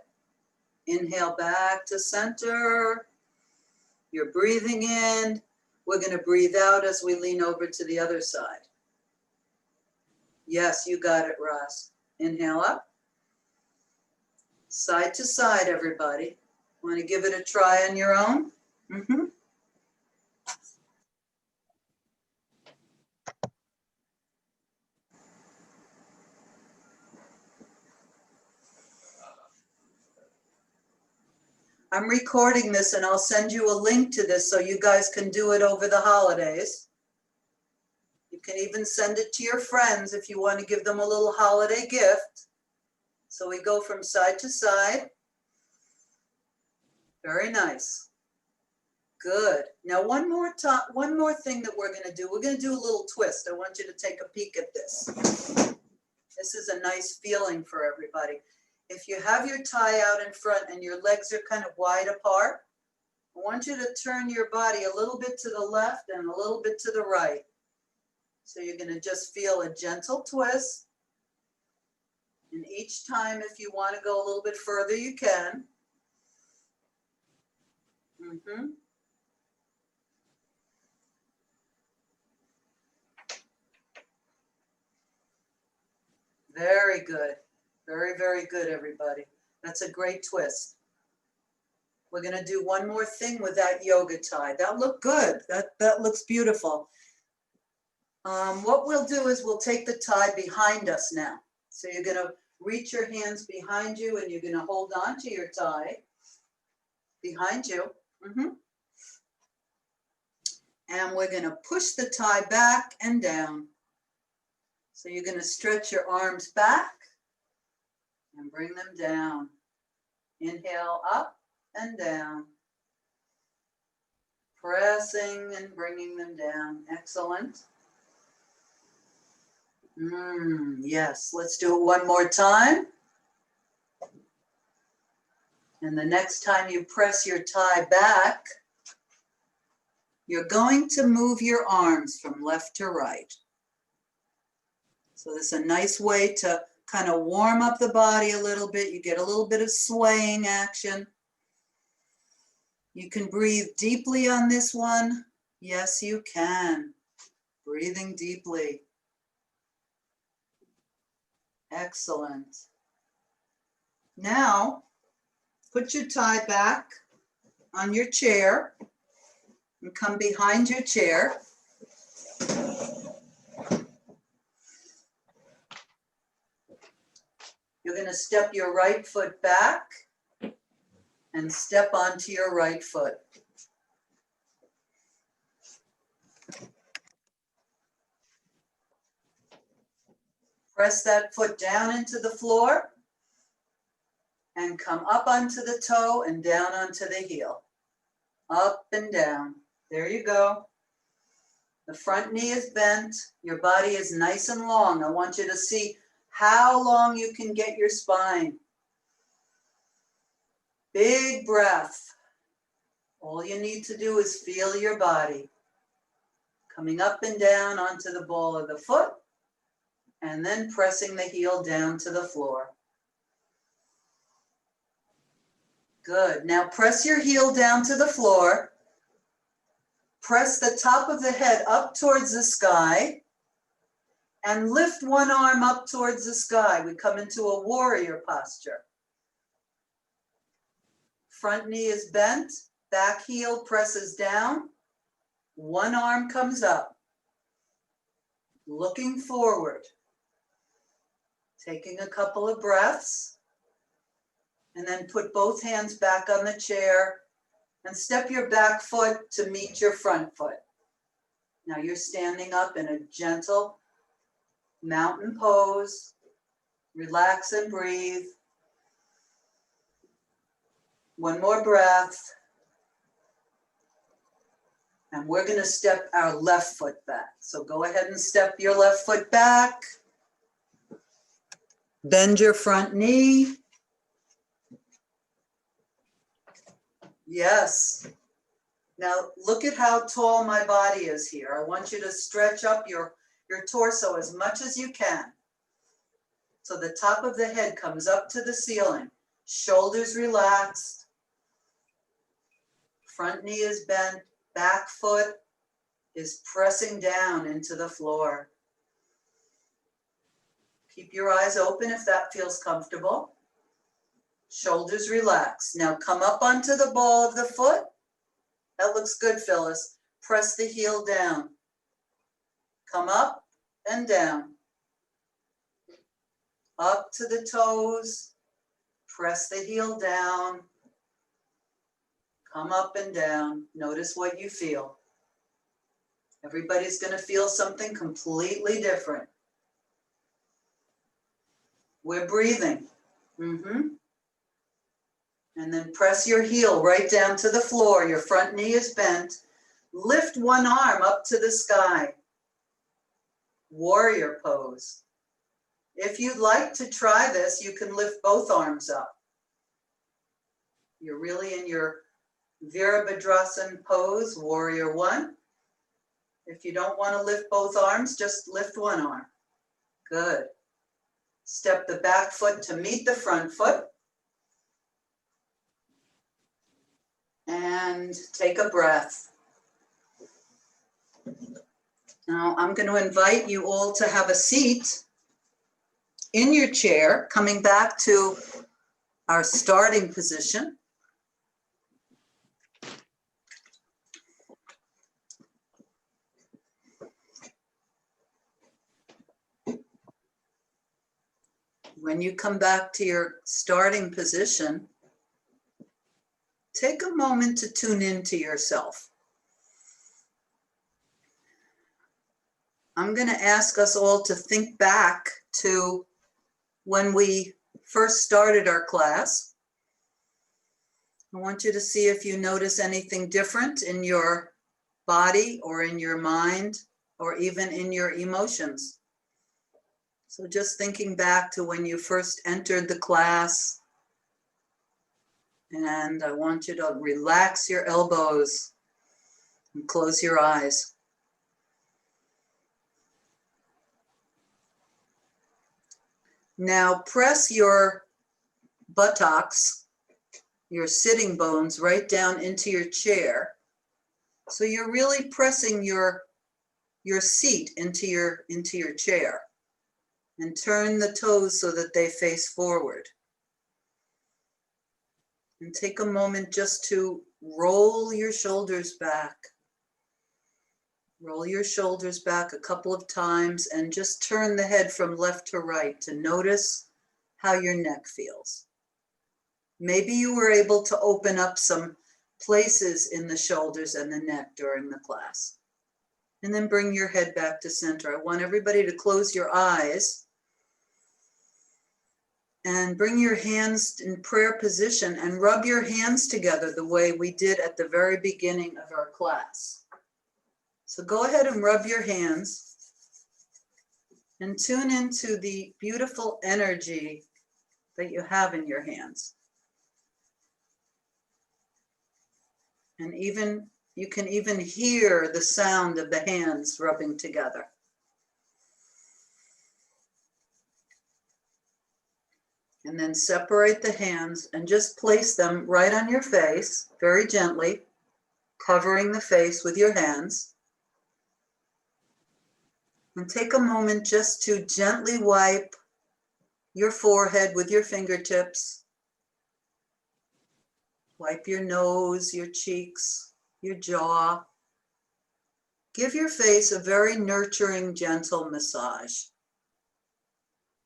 Inhale back to center. You're breathing in. We're going to breathe out as we lean over to the other side. Yes, you got it, Ross. Inhale up. Side to side, everybody. Want to give it a try on your own? Mm-hmm. I'm recording this and I'll send you a link to this so you guys can do it over the holidays. You can even send it to your friends if you want to give them a little holiday gift. So we go from side to side. Very nice. Good. Now one more thing that we're going to do. We're going to do a little twist. I want you to take a peek at this. This is a nice feeling for everybody. If you have your tie out in front and your legs are kind of wide apart, I want you to turn your body a little bit to the left and a little bit to the right. So you're going to just feel a gentle twist. And each time, if you want to go a little bit further, you can. Mm-hmm. Very good. Very, very good, everybody. That's a great twist. We're going to do one more thing with that yoga tie. That looked good. That looks beautiful. What we'll do is we'll take the tie behind us now. So you're going to reach your hands behind you and you're going to hold on to your tie behind you. Mm-hmm. And we're going to push the tie back and down. So you're going to stretch your arms back and bring them down. Inhale up and down. Pressing and bringing them down. Excellent. Yes, let's do it one more time. And the next time you press your tie back, you're going to move your arms from left to right. So this is a nice way to kind of warm up the body a little bit. You get a little bit of swaying action. You can breathe deeply on this one. Yes, you can. Breathing deeply. Excellent. Now, put your tie back on your chair and come behind your chair. You're going to step your right foot back and step onto your right foot. Press that foot down into the floor and come up onto the toe and down onto the heel. Up and down. There you go. The front knee is bent. Your body is nice and long. I want you to see how long you can get your spine. Big breath. All you need to do is feel your body coming up and down onto the ball of the foot, and then pressing the heel down to the floor. Good. Now press your heel down to the floor. Press the top of the head up towards the sky and lift one arm up towards the sky. We come into a warrior posture. Front knee is bent, back heel presses down, one arm comes up. Looking forward. Taking a couple of breaths. And then put both hands back on the chair and step your back foot to meet your front foot. Now you're standing up in a gentle mountain pose. Relax and breathe. One more breath. And we're going to step our left foot back. So go ahead and step your left foot back. Bend your front knee. Yes. Now look at how tall my body is here. I want you to stretch up your torso as much as you can. So the top of the head comes up to the ceiling. Shoulders relaxed. Front knee is bent. Back foot is pressing down into the floor. Keep your eyes open if that feels comfortable. Shoulders relaxed. Now come up onto the ball of the foot. That looks good, Phyllis. Press the heel down. Come up and down. Up to the toes. Press the heel down. Come up and down. Notice what you feel. Everybody's going to feel something completely different. We're breathing. And then press your heel right down to the floor. Your front knee is bent. Lift one arm up to the sky. Warrior pose. If you'd like to try this, you can lift both arms up. You're really in your Virabhadrasana pose, warrior one. If you don't want to lift both arms, just lift one arm. Good. Step the back foot to meet the front foot. And take a breath. Now I'm going to invite you all to have a seat in your chair, coming back to our starting position. When you come back to your starting position, take a moment to tune into yourself. I'm going to ask us all to think back to when we first started our class. I want you to see if you notice anything different in your body or in your mind or even in your emotions. So just thinking back to when you first entered the class. And I want you to relax your elbows and close your eyes. Now press your buttocks, your sitting bones, right down into your chair. So you're really pressing your seat into your chair. And turn the toes so that they face forward. And take a moment just to roll your shoulders back. Roll your shoulders back a couple of times and just turn the head from left to right to notice how your neck feels. Maybe you were able to open up some places in the shoulders and the neck during the class. And then bring your head back to center. I want everybody to close your eyes. And bring your hands in prayer position and rub your hands together the way we did at the very beginning of our class. So go ahead and rub your hands. And tune into the beautiful energy that you have in your hands. And you can even hear the sound of the hands rubbing together. And then separate the hands and just place them right on your face, very gently, covering the face with your hands. And take a moment just to gently wipe your forehead with your fingertips. Wipe your nose, your cheeks, your jaw. Give your face a very nurturing, gentle massage.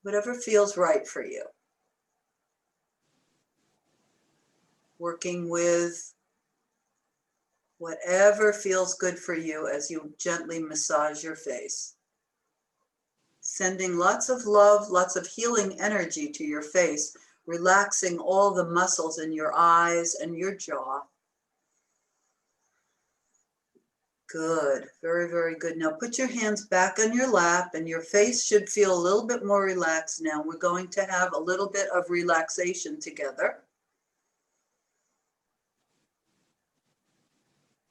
Whatever feels right for you. Working with whatever feels good for you as you gently massage your face. Sending lots of love, lots of healing energy to your face, relaxing all the muscles in your eyes and your jaw. Good, very, very good. Now put your hands back on your lap and your face should feel a little bit more relaxed now. We're going to have a little bit of relaxation together.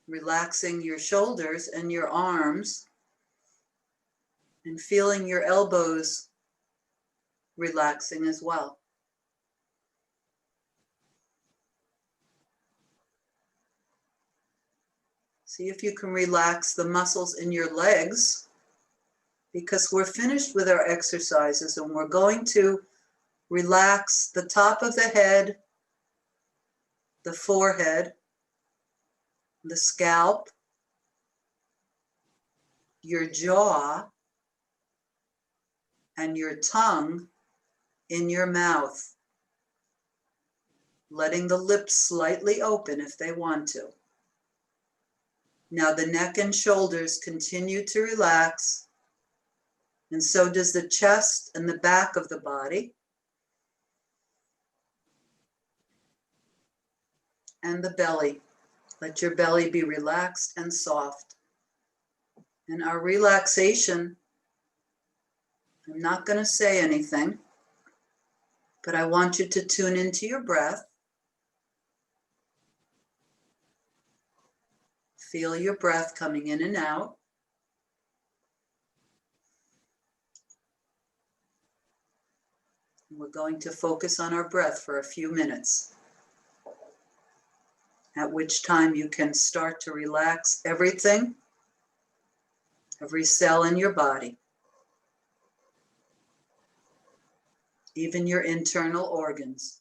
Relaxing your shoulders and your arms and feeling your elbows relaxing as well. See if you can relax the muscles in your legs because we're finished with our exercises and we're going to relax the top of the head, the forehead, the scalp, your jaw, and your tongue in your mouth, letting the lips slightly open if they want to. Now the neck and shoulders continue to relax, and so does the chest and the back of the body, and the belly. Let your belly be relaxed and soft. And our relaxation, I'm not going to say anything, but I want you to tune into your breath. Feel your breath coming in and out. We're going to focus on our breath for a few minutes, at which time you can start to relax everything, every cell in your body, even your internal organs.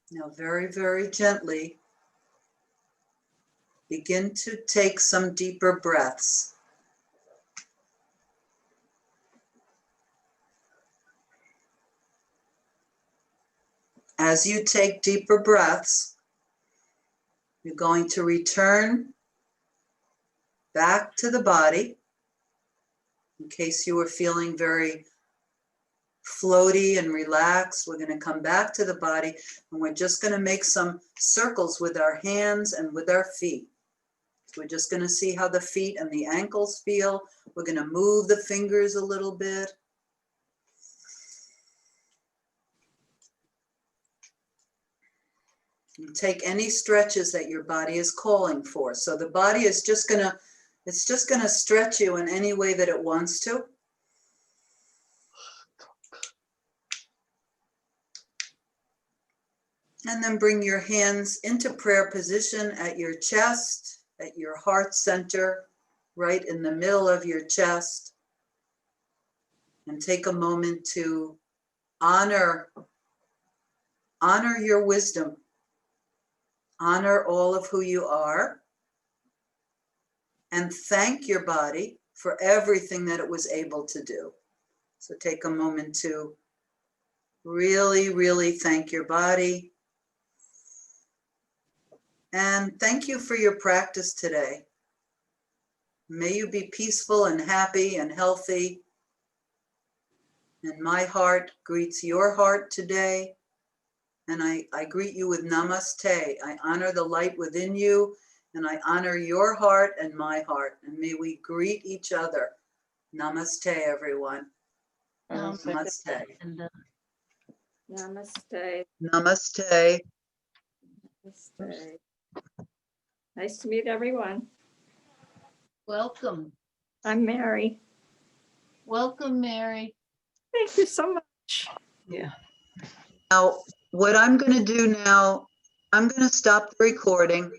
Now, very, very gently, begin to take some deeper breaths. As you take deeper breaths, you're going to return back to the body. In case you were feeling very floaty and relaxed, we're going to come back to the body and we're just going to make some circles with our hands and with our feet. We're just going to see how the feet and the ankles feel. We're going to move the fingers a little bit. And take any stretches that your body is calling for. So the body is just going to stretch you in any way that it wants to. And then bring your hands into prayer position at your chest, at your heart center, right in the middle of your chest. And take a moment to honor your wisdom. Honor all of who you are. And thank your body for everything that it was able to do. So take a moment to really, really thank your body. And thank you for your practice today. May you be peaceful and happy and healthy. And my heart greets your heart today. And I greet you with namaste. I honor the light within you, and I honor your heart and my heart. And may we greet each other. Namaste, everyone. Namaste. Namaste. Namaste. Namaste. Nice to meet everyone. Welcome. I'm Mary. Welcome, Mary. Thank you so much. Yeah. Now, what I'm going to do now, I'm going to stop the recording.